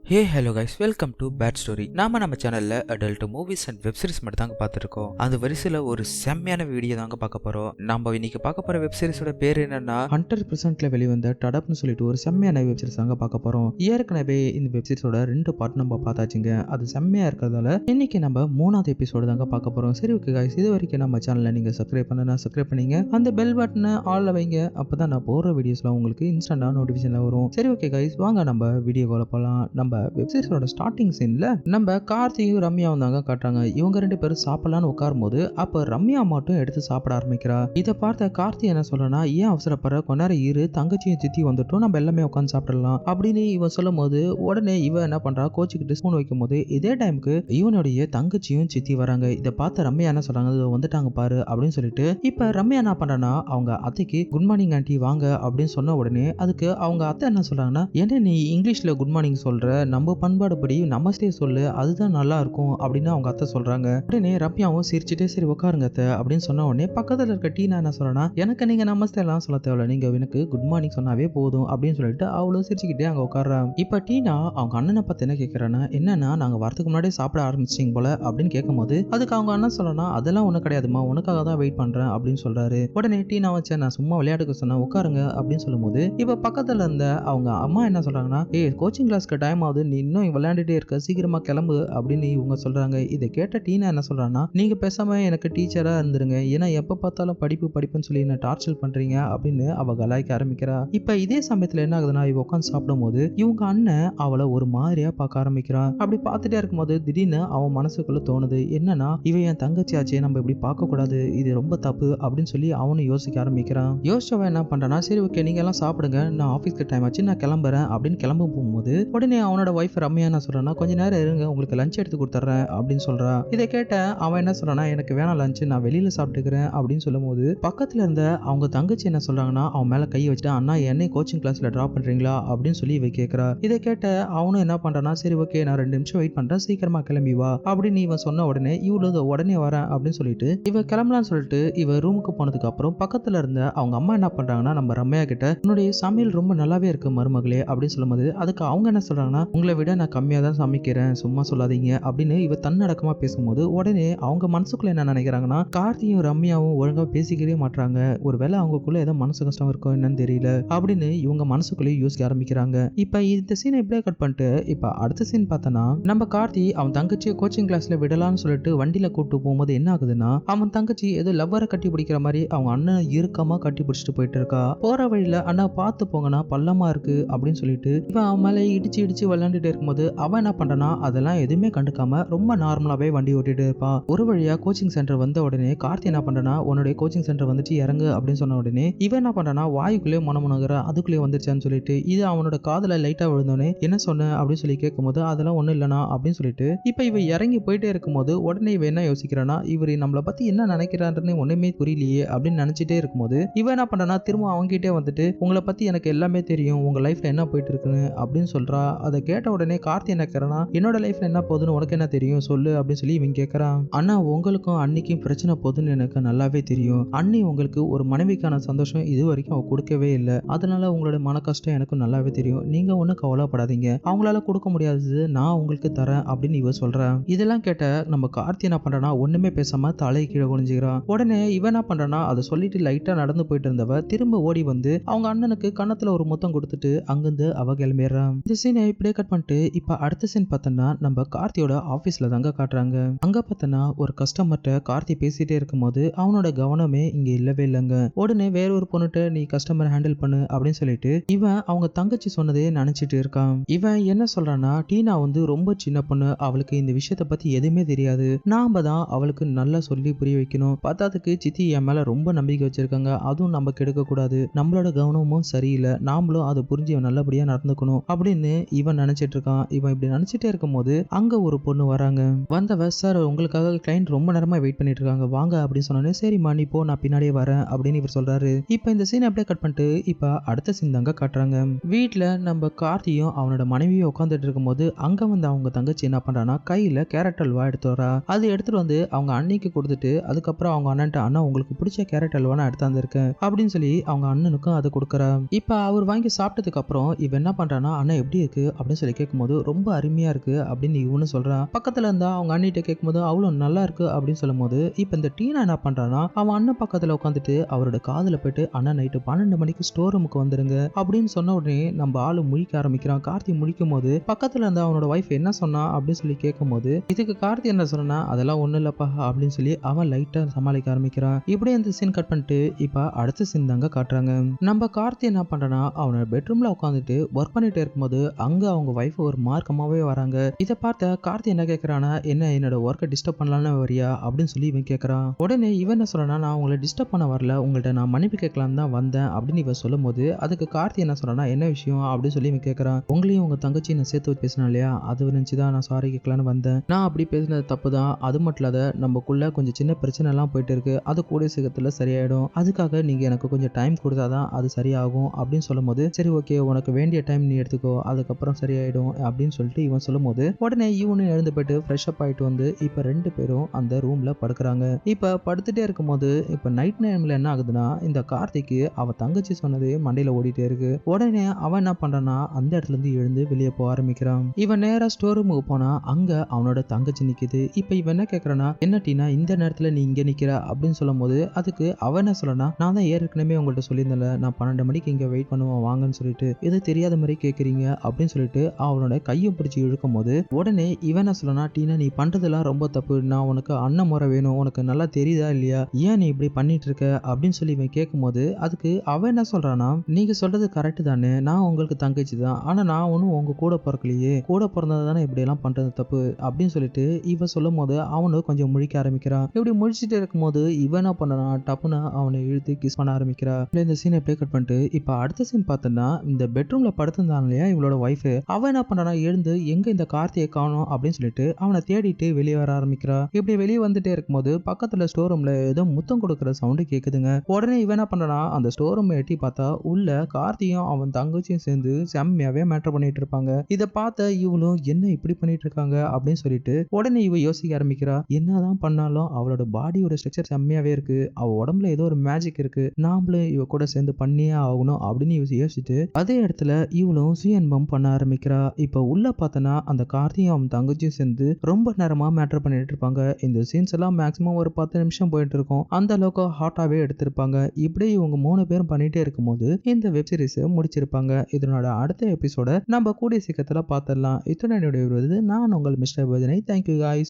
Hey hello guys, welcome to bad story. நம்ம சேனல்ல adult movies and web series மட்டும் தாங்க பார்த்துருக்கோம். அந்த வரிசையில் ஒரு செம்மையான வீடியோ தாங்க பார்க்க போறோம். நம்ம இன்னைக்கு பார்க்க போற வெப் சீரிஸோட பேர் என்னன்னா 100%ல வெளிவந்த டடப்னு சொல்லிட்டு ஒரு செம்மையான வெப் சீரிஸ் தாங்க பார்க்க போறோம். ஏற்கனவே இந்த வெப் சீரிஸோட 2 பார்ட் நம்ம பார்த்தாச்சுங்க. அது செம்மையா இருக்கிறதால இன்னைக்கு நம்ம 3வது எபிசோடு தாங்க பார்க்க போறோம். சரி ஓகே கைஸ், இது வரைக்கும் நம்ம சேனலை நீங்க சப்ஸ்கிரைப் பண்ணனா சப்ஸ்கிரைப் பண்ணீங்க, அந்த பெல் பட்டனை ஆல்ல வைங்க. அப்பதான் நான் போடுற வீடியோஸ்லாம் உங்களுக்கு இன்ஸ்டன்டா நோட்டிஃபிகேஷன்ல வரும். சரி ஓகே கைஸ், வாங்க நம்ம வீடியோக்குள்ள போலாம். நம்ம வெப்சீரிஸோட ஸ்டார்டிங் சீன்ல நம்ம கார்த்தியும் ரம்யாவும் தாங்க காட்டுறாங்க. இவங்க 2 பேரும் சாப்பிடலான்னு உட்காரும்போது அப்ப ரம்யா மட்டும் எடுத்து சாப்பிட ஆரம்பிக்கிறா. இதை பார்த்த கார்த்தி என்ன சொல்றனா, ஏன் அவசரப்படுற, கொஞ்ச நேரம் இரு, தங்கச்சியும் சித்தி வந்துட்டோம், நம்ம எல்லாமே உட்காந்து சாப்பிடலாம் அப்படின்னு இவன் சொல்லும் போது உடனே இவன் என்ன பண்றா, கோச்சுக்கிட்டு ஸ்பூன் வைக்கும் போது இதே டைமுக்கு இவனுடைய தங்கச்சியும் சித்தி வராங்க. இதை பார்த்த ரம்யா என்ன சொல்றாங்க, வந்துட்டாங்க பாரு அப்படின்னு சொல்லிட்டு இப்ப ரம்யா என்ன பண்றானா, அவங்க அத்தைக்கு குட் மார்னிங் ஆண்டி வாங்க அப்படின்னு சொன்ன உடனே அதுக்கு அவங்க அத்தை என்ன சொல்றாங்கன்னா, என்ன நீ இங்கிலீஷ்ல குட் மார்னிங் சொல்ற, நம்ம பண்பாடுபடி நமஸ்தே சொல்லு, அதுதான் நல்லா இருக்கும் அப்படின்னு அவங்க அத்தை சொல்றாங்க. உடனே ரம்யாவும் சிரிச்சுட்டே சரி உட்காருங்க அத்தை அப்படின்னு சொன்ன உடனே பக்கத்துல இருக்க டீனா என்ன சொல்றா, எனக்கு நீங்க நமஸ்தே எல்லாம் சொல்ல தேவையில்ல, நீங்க எனக்கு குட் மார்னிங் சொன்னாவே போதும் அப்படின்னு சொல்லிட்டு அவளும் சிரிச்சுக்கிட்டே அங்க உட்கார்றா. இப்ப டீனா அவங்க அண்ணனை பத்தி என்ன கேட்கறானா, என்னன்னா நாங்க வரதுக்கு முன்னாடி சாப்பிட ஆரம்பிச்சிட்டீங்க போல அப்படின்னு கேட்கும்போது அதுக்கு அவங்க அண்ணன் சொல்லனா, அதெல்லாம் ஒண்ணு கிடையாதுமா, உனக்காக தான் வெயிட் பண்றேன் அப்படின்னு சொல்றாரு. உடனே டீனா வச்சு நான் சும்மா விளையாட்டுக்கு சொன்னேன், உட்காருங்க அப்படின்னு சொல்லும்போது இப்ப பக்கத்துல இருந்த அவங்க அம்மா என்ன சொல்றாங்கன்னா, ஏய் கோச்சிங் கிளாஸ்க்கு டைம் ஆகுது, நீ இன்னும் விளையாண்டுட்டே இருக்க, சீக்கிரமா கிளம்பு அப்படின்னு இவங்க சொல்றாங்க. இதை கேட்ட டீனா என்ன சொல்றான்னா, நீங்க பேசாம எனக்கு டீச்சரா இருந்துருங்க, ஏன்னா எப்ப பார்த்தாலும் படிப்பு படிப்புன்னு சொல்லி என்ன டார்ச்சர் பண்றீங்க அப்படின்னு அவ கலாய்க்க ஆரம்பிக்கிறா. இப்ப இதே சமயத்துல என்ன ஆகுதுன்னா, இவ உட்காந்து சாப்பிடும் போது இவங்க அண்ணன் அவளை ஒரு மாதிரியா பார்க்க ஆரம்பிக்கிறான். அப்படி பார்த்துட்டே இருக்கும்போது திடீர்னு அவன் மனசுக்குள்ள தோணுது, என்னன்னா இவ என் தங்கச்சி ஆச்சே, நம்ம இப்படி பார்க்க கூடாது, இது ரொம்ப தப்பு அப்படின்னு சொல்லி அவனும் யோசிக்க ஆரம்பிக்கிறான். யோசிச்சவன் என்ன பண்றானா, சரி ஓகே நீங்க எல்லாம் சாப்பிடுங்க, நான் ஆபீஸ்க்கு டைம் ஆச்சு, நான் கிளம்புறேன் அப்படின்னு கிளம்ப போகும்போது உடனே அவனோட ஒய்ஃப் ரம்யா என்ன சொல்றானா, கொஞ்ச நேரம் இருங்க, உங்களுக்கு லஞ்ச் எடுத்து கொடுத்துறேன் அப்படின்னு சொல்றா. இதை கேட்ட அவன் என்ன சொல்றானா, எனக்கு வேணாம் லஞ்ச், நான் வெளியில சாப்பிட்டுக்கிறேன் அப்படின்னு சொல்லும் போது பக்கத்துல இருந்த அவங்க தங்கச்சி என்ன சொல்றாங்கன்னா, அவன் மேல கை வச்சுட்டு, அண்ணா என்னை கோச்சிங் கிளாஸ்ல டிராப் பண்றீங்களா அப்படின்னு சொல்லி இவ கேட்கறா. இதை கேட்ட அவனும் என்ன பண்றானா, சரி ஓகே நான் 2 நிமிஷம் வெயிட் பண்றேன், சீக்கிரமா கிளம்பி வா அப்படின்னு இவன் சொன்ன உடனே இவ்வளவு உடனே வரேன் அப்படின்னு சொல்லிட்டு இவ கிளம்பலான்னு சொல்லிட்டு இவ ரூமுக்கு போனதுக்கு அப்புறம் பக்கத்துல இருந்த அவங்க அம்மா என்ன பண்றாங்கன்னா, நம்ம ரம்யா கிட்ட உன்னுடைய சமையல் ரொம்ப நல்லாவே இருக்கு மருமகளே அப்படின்னு சொல்லும்போது அதுக்கு அவங்க என்ன சொல்றாங்கன்னா, உங்களை விட நான் கம்மியா தான் சமைக்கிறேன், சும்மா சொல்லாதீங்க அப்படின்னு இவ தன்னடக்கமா பேசும்போது உடனே அவங்க மனசுக்குள்ள என்ன நினைக்கிறாங்கன்னா, கார்த்தியும் ரம்யாவும் ஒழுங்கா பேசிக்கவே மாட்டாங்க, ஒருவேளை அவங்களுக்குள்ள ஏதோ மனசு கஷ்டம் இருக்கும் என்னன்னு தெரியல அப்படின்னு இவங்க மனசுக்குள்ளேயே யோசிக்க ஆரம்பிக்கிறாங்க. இப்ப இந்த சீனை இப்படியே கட் பண்ணிட்டு இப்ப அடுத்த சீன் பார்த்தனா, நம்ம கார்த்தி அவன் தங்கச்சியை கோச்சிங் கிளாஸ்ல விடலாம்னு சொல்லிட்டு வண்டியில கூட்டு போகும்போது என்ன ஆகுதுன்னா, அவன் தங்கச்சி ஏதோ லவ்வரை கட்டி பிடிக்கிற மாதிரி அவங்க அண்ணனை இறுக்கமா கட்டி பிடிச்சிட்டு போயிட்டு இருக்கா. போற வழியில அண்ணா பார்த்து போங்கண்ணா பள்ளமா இருக்கு அப்படின்னு சொல்லிட்டு இவன் அவன் மேல இடிச்சு இடிச்சு விளையாண்டுட்டு இருக்கும்போது அவன் என்ன பண்றானா, அதெல்லாம் எதுவுமே கண்டுக்காம ரொம்ப நார்மலாவே வண்டி ஓட்டிட்டு இருப்பான். ஒரு வழியா கோச்சிங் சென்டர் வந்த உடனே கார்த்தி என்ன பண்றானா, உன்னுடைய கோச்சிங் சென்டர் வந்துட்டு இறங்கு அப்படின்னு சொன்ன உடனே இவன் என்ன பண்றானா, வாயுக்குள்ளே முனமுனகிற அதுக்குள்ளே வந்துருச்சான்னு சொல்லிட்டு இது அவனோட காதுல லைட்டா விழுந்தோடனே என்ன சொன்ன அப்படின்னு சொல்லி கேட்கும்போது அதெல்லாம் ஒண்ணும் இல்லனா அப்படின்னு சொல்லிட்டு இப்ப இவ இறங்கி போயிட்டே இருக்கும்போது உடனே இவ என்ன யோசிக்கிறானா, இவர் நம்மளை பத்தி என்ன நினைக்கிறான்னு ஒண்ணுமே புரியலையே அப்படின்னு நினைச்சிட்டே இருக்கும்போது இவன் என்ன பண்றானா, திரும்ப அவங்ககிட்டே வந்துட்டு உங்களை பத்தி எனக்கு எல்லாமே தெரியும், உங்க லைஃப்ல என்ன போயிட்டு இருக்குன்னு அப்படின்னு சொல்றா. அதை கேட்ட உடனே கார்த்தி என்ன கேட்கறானா, என்னோட லைஃப்ல என்ன போகுதுன்னு உனக்கு என்ன தெரியும் சொல்லு அப்படின்னு சொல்லி இவன் கேட்கறான். அண்ணா உங்களுக்கும் அன்னிக்கும் பிரச்சனை போகுதுன்னு எனக்கு நல்லாவே தெரியும், அண்ணி உங்களுக்கு ஒரு மனைவிக்கான சந்தோஷம் இது வரைக்கும் அவ கொடுக்கவே இல்லை, அதனால உங்களோட மன கஷ்டம் எனக்கும் நல்லாவே தெரியும், நீங்க ஒன்னும் கவலைப்படாதீங்க, அவங்களால கொடுக்க முடியாதது நான் உங்களுக்கு தரேன் அப்படின்னு இவ சொல்றேன். இதெல்லாம் கேட்ட நம்ம கார்த்தி என்ன பண்றானா, ஒண்ணுமே பேசாம தலை கீழே குனிஞ்சுக்கிறான். உடனே இவன் என்ன பண்றானா, அதை சொல்லிட்டு லைட்டா நடந்து போயிட்டு இருந்தவ திரும்ப ஓடி வந்து அவங்க அண்ணனுக்கு கன்னத்துல ஒரு முத்தம் கொடுத்துட்டு அங்கிருந்து அவ கிளம்பிடுறான். இந்த சீனை இப்படியே கட் பண்ணிட்டு இப்ப அடுத்த சீன் பார்த்தோம்னா நம்ம கார்த்தியோட ஆபீஸ்ல தாங்க காட்டுறாங்க. அங்க பார்த்தோம்னா ஒரு கஸ்டமர்ட்ட கார்த்தி பேசிட்டே இருக்கும்போது அவனோட கவனமே இங்க இல்லவே இல்லைங்க. உடனே வேற ஒரு பொண்ணுட்ட நீ கஸ்டமர் ஹேண்டில் பண்ணு அப்படின்னு சொல்லிட்டு இவன் அவங்க தங்கச்சி சொன்னதே நினைச்சிட்டு இருக்கான். இவன் என்ன சொல்றான்னா, டீனா வந்து ரொம்ப சின்ன பொண்ணு, அவளுக்கு இந்த விஷயத்த பத்தி எதுவுமே தெரியாது, நாம தான் அவளுக்கு நல்லா சொல்லி புரிய வைக்கணும், பத்தாதுக்கு சித்தி என் மேல ரொம்ப நம்பிக்கை வச்சிருக்காங்க, அதுவும் நம்ம கெடுக்க கூடாது, நம்மளோட கவனமும் சரியில்லை, நாமளும் அதை புரிஞ்சு நல்லபடியா நடந்துக்கணும் அப்படின்னு இவன் நினைச்சிட்டு இருக்கான். இவன் இப்படி நினைச்சிட்டே இருக்கும் போது அங்க ஒரு பொண்ணு வராங்க. வந்தவ சார் உங்களுக்காக கிளைண்ட் ரொம்ப நேரமா வெயிட் பண்ணிட்டு இருக்காங்க வாங்க அப்படின்னு சொன்னோன்னே சரிம்மா நீ போ நான் பின்னாடியே வரேன் அப்படின்னு இவர் சொல்றாரு. இப்ப இந்த சீன் அப்படியே கட் பண்ணிட்டு இப்ப அடுத்த சீன் தாங்க காட்டுறாங்க. வீட்டுல நம்ம கார்த்தியும் அவனோட மனைவியும் உட்காந்துட்டு இருக்கும்போது அங்க வந்து அவங்க தங்கச்சி என்ன பண்றானா, கையில கேரட் அல்வா எடுத்து வரா. அது எடுத்துட்டு வந்து அவங்க அன்னைக்கு கொடுத்துட்டு அதுக்கப்புறம் அவங்க அண்ணன்ட்ட, அண்ணா உங்களுக்கு பிடிச்ச கேரட் அல்வா நான் எடுத்து வந்திருக்கேன் அப்படின்னு சொல்லி அவங்க அண்ணனுக்கும் அதை கொடுக்குறா. இப்ப அவர் வாங்கி சாப்பிட்டதுக்கு அப்புறம் இவ என்ன பண்றானா, அண்ணா எப்படி இருக்கு அப்படின்னு சொல்லி கேட்கும்போது ரொம்ப அருமையா இருக்கு அப்படின்னு இவனு சொல்றான். பக்கத்துல இருந்தா அவங்க அண்ணிட்ட கேட்கும்போது அவ்வளவு நல்லா இருக்கு அப்படின்னு சொல்லும்போது இப்ப இந்த டீனா என்ன பண்றான்னா அவன் அண்ணன் பக்கத்துல உட்காந்துட்டு அவரோட காதுல போயிட்டு அண்ணா நைட்டு 12 மணிக்கு ஸ்டோர் ரூமுக்கு வந்துருங்க அப்படின்னு சொன்ன உடனே நம்ம ஆளு முழிக்க ஆரம்பிக்கிறான். கார்த்தி முழிக்கும் போது பக்கத்துல இருந்த அவனோட வைஃப் என்ன சொன்னா அப்படின்னு சொல்லி கேட்கும் போது இதுக்கு கார்த்தி என்ன சொன்னா அதெல்லாம் ஒண்ணு இல்லப்பா அப்படின்னு சொல்லி அவன் லைட்டா சமாளிக்க ஆரம்பிக்கிறான். இப்படியே இந்த சீன் கட் பண்ணிட்டு இப்ப அடுத்த சீன் தாங்க காட்டுறாங்க. நம்ம கார்த்தி என்ன பண்றானா அவனோட பெட்ரூம்ல உட்காந்துட்டு ஒர்க் பண்ணிட்டு இருக்கும்போது அங்க அவங்க வைஃப் ஒரு மார்க்கமாவே வராங்க. இதை பார்த்த கார்த்தி என்ன கேட்கறானா என்ன என்னோட ஒர்க்கை டிஸ்டர்ப் பண்ணலான்னு வரியா அப்படின்னு சொல்லி இவன் கேட்கறான். உடனே இவன் என்ன சொல்றானா நான் உங்களை டிஸ்டர்ப் பண்ண வரல உங்கள்ட்ட நான் மன்னிப்பு கேட்கலாம் தான் வந்தேன் அப்படின்னு இவன் சொல்லும் போது அதுக்கு கார்த்தி என்ன சொல்றானா என்ன விஷயம் அப்படின்னு சொல்லி இவன் கேட்கறான். உங்களையும் உங்க தங்கச்சி நான் சேர்த்து வச்சு பேசினா இல்லையா அது நினைச்சுதான் நான் சாரி கேட்கலான்னு வந்தேன். நான் அப்படி பேசினது தப்பு தான். அது மட்டும் இல்லாத நம்மக்குள்ள கொஞ்சம் சின்ன பிரச்சனை எல்லாம் போயிட்டு இருக்கு. அது கூடிய சீக்கிரத்துல சரியாயிடும். அதுக்காக நீங்க எனக்கு கொஞ்சம் டைம் கொடுத்தாதான் அது சரியாகும் அப்படின்னு சொல்லும் போது சரி ஓகே உனக்கு வேண்டிய டைம் நீ எடுத்துக்கோ அதுக்கப்புறம் சரியாயிடும் அப்படின்னு சொல்லிட்டு இவன் சொல்லும் போது உடனே இவனும் எழுந்து போயிட்டு ஃப்ரெஷ் அப் ஆயிட்டு வந்து இப்ப 2 பேரும் அந்த ரூம்ல படுக்கிறாங்க. இப்ப படுத்துட்டே இருக்கும்போது இப்ப நைட் டைம்ல என்ன ஆகுதுன்னா இந்த கார்த்திக்கு அவ தங்கச்சி சொன்னது மண்டையில ஓடிட்டே இருக்கு. உடனே அவன் என்ன பண்றான்னா அந்த இடத்துல இருந்து எழுந்து வெளியே போக ஆரம்பிக்கிறான். இவன் நேரா ஸ்டோர் ரூமுக்கு போனா அங்க அவனோட தங்கச்சி நிக்குது. இப்ப இவன் என்ன கேக்குறானா என்ன டீனா இந்த நேரத்துல நீ இங்க நிக்கிற அப்படின்னு சொல்லும் போது அதுக்கு அவன் என்ன சொல்லனா நான் தான் ஏற்கனவே உங்கள்ட்ட சொல்லியிருந்தேன்ல நான் 12 மணிக்கு இங்க வெயிட் பண்ணுவேன் வாங்கன்னு சொல்லிட்டு இது தெரியாத மாதிரி கேக்குறீங்க அப்படின்னு சொல்லிட்டு அவனோட கையை பிடிச்சி இழுக்கும் போது உடனே இவன் என்ன சொல்லனா டீனா நீ பண்றதெல்லாம் ரொம்ப தப்பு. நான் உனக்கு அண்ணன் முறை வேணும் உனக்கு நல்லா தெரியுதா இல்லையா ஏன் நீ இப்படி பண்ணிட்டு இருக்க அப்படின்னு சொல்லி இவன் கேட்கும் போது அதுக்கு அவன் என்ன சொல்றானா நீங்க சொல்றது கரெக்ட் தானே நான் உங்களுக்கு தங்கச்சி தான் ஆனா நான் ஒன்னும் உங்க கூட பிறக்கலையே கூட பிறந்தது தானே இப்படி எல்லாம் பண்றது தப்பு அப்படின்னு சொல்லிட்டு இவன் சொல்லும் போது அவனு கொஞ்சம் முழிக்க ஆரம்பிக்கிறான். இப்படி முழிச்சிட்டு இருக்கும் போது இவன் என்ன பண்ணனா டப்புன்னு அவனை இழுத்து கிஸ் பண்ண ஆரம்பிக்கிறா. இந்த சீனை ப்ளே கட் பண்ணிட்டு இப்ப அடுத்த சீன் பார்த்தோம்னா இந்த பெட்ரூம்ல படுத்திருந்தான் இல்லையா இவளோட வைஃப் அவன் என்ன பண்ணனா எழுந்து எங்க இந்த கார்த்தியை காணோம் அப்படின்னு சொல்லிட்டு அவனை தேடிட்டு வெளியே வர ஆரம்பிக்கிறா. இப்படி வெளியே வந்துட்டே இருக்கும்போது பக்கத்துல ஸ்டோர் ரூம்ல ஏதோ முத்தம் கொடுக்குற சவுண்டு கேக்குதுங்க. உடனே இவன் என்ன பண்றானா அந்த ஸ்டோர் ரூம் எட்டி பார்த்தா உள்ள கார்த்தியும் அவன் தங்கச்சியும் சேர்ந்து செம்மையாவே மேட்டர் பண்ணிட்டு இருப்பாங்க. இதை பார்த்த இவளும் என்ன இப்படி பண்ணிட்டு இருக்காங்க அப்படின்னு சொல்லிட்டு உடனே இவ யோசிக்க ஆரம்பிக்கிறா. என்னதான் பண்ணாலும் அவளோட பாடியோட ஸ்ட்ரக்சர் செம்மையாவே இருக்கு. அவ உடம்புல ஏதோ ஒரு மேஜிக் இருக்கு. நாமளும் இவ கூட சேர்ந்து பண்ணியே ஆகணும் அப்படின்னு இவ யோசிச்சுட்டு அதே இடத்துல இவளும் சுயன்பம் பண்ண ஆரம்பிக்கிறா. இப்ப உள்ள பார்த்தனா அந்த கார்த்தியும் அவன் தங்கச்சியும் சேர்ந்து ரொம்ப நேரமா மேட்டர் பண்ணிட்டு இருப்பாங்க. இந்த சீன்ஸ் எல்லாம் மேக்ஸிமம் ஒரு 10 நிமிஷம் போயிட்டு இருக்கும். அந்த அளவுக்கு ஹாட்டாவே எடுத்திருப்பாங்க. இப்படி இவங்க 3 பேரும் பண்ணிட்டே இருக்கும்போது இந்த வெப் சீரிஸ் முடிச்சிருப்பாங்க. இதனோட அடுத்த எபிசோட நம்ம கூடிய சீக்கிரத்துல பார்த்துடலாம். இத்துடன் என்னுடைய நான் உங்கள் மிஸ்டர் பஜனை. Thank you guys.